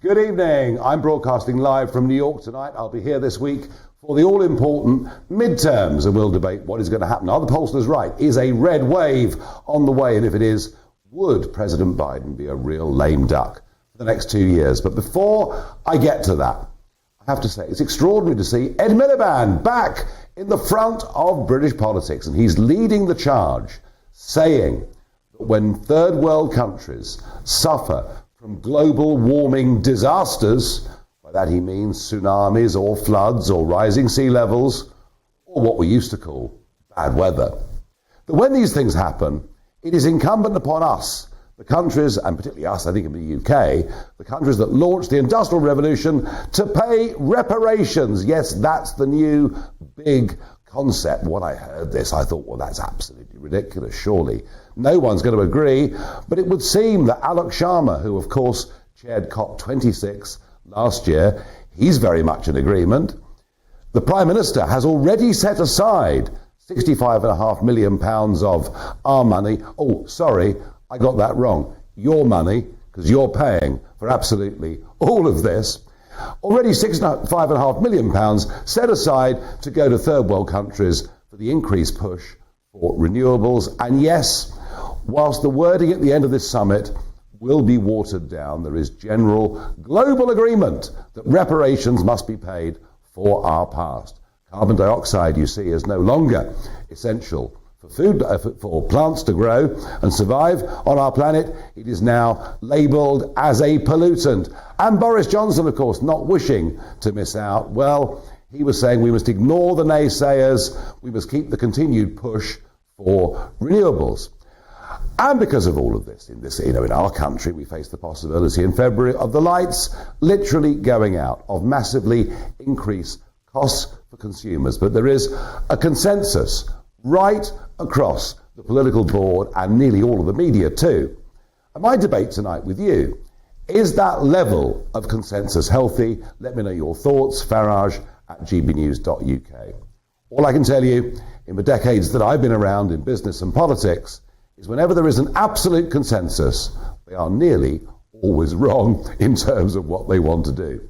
Good evening. I'm broadcasting live from New York tonight. I'll be here this week for the all-important midterms, and we'll debate what is going to happen. Are the pollsters right? Is a red wave on the way? And if it is, would President Biden be a real lame duck for the next 2 years? But before I get to that, I have to say it's extraordinary to see Ed Miliband back in the front of British politics, and he's leading the charge, saying that when third world countries suffer from global warming disasters, by that he means tsunamis or floods or rising sea levels, or what we used to call bad weather, that when these things happen, it is incumbent upon us, the countries, and particularly us, I think in the UK, the countries that launched the Industrial Revolution, to pay reparations. Yes, that's the new big concept. When I heard this, I thought, well, that's absolutely ridiculous. Surely no one's going to agree. But it would seem that Alok Sharma, who of course chaired COP26 last year, he's very much in agreement. The Prime Minister has already set aside £65.5 million of our money. Oh, sorry, I got that wrong. Your money, because you're paying for absolutely all of this. Already £65.5 million set aside to go to third world countries for the increased push for renewables. And yes, whilst the wording at the end of this summit will be watered down, there is general global agreement that reparations must be paid for our past. Carbon dioxide, you see, is no longer essential for food, for plants to grow and survive on our planet. It is now labelled as a pollutant. And Boris Johnson, of course, not wishing to miss out, well, he was saying we must ignore the naysayers, we must keep the continued push for renewables. And because of all of this, in our country, we face the possibility in February of the lights literally going out, of massively increased costs for consumers. But there is a consensus right across the political board and nearly all of the media too. And my debate tonight with you, is that level of consensus healthy? Let me know your thoughts. Farage at GBNews.uk. All I can tell you, in the decades that I've been around in business and politics, is whenever there is an absolute consensus, they are nearly always wrong in terms of what they want to do.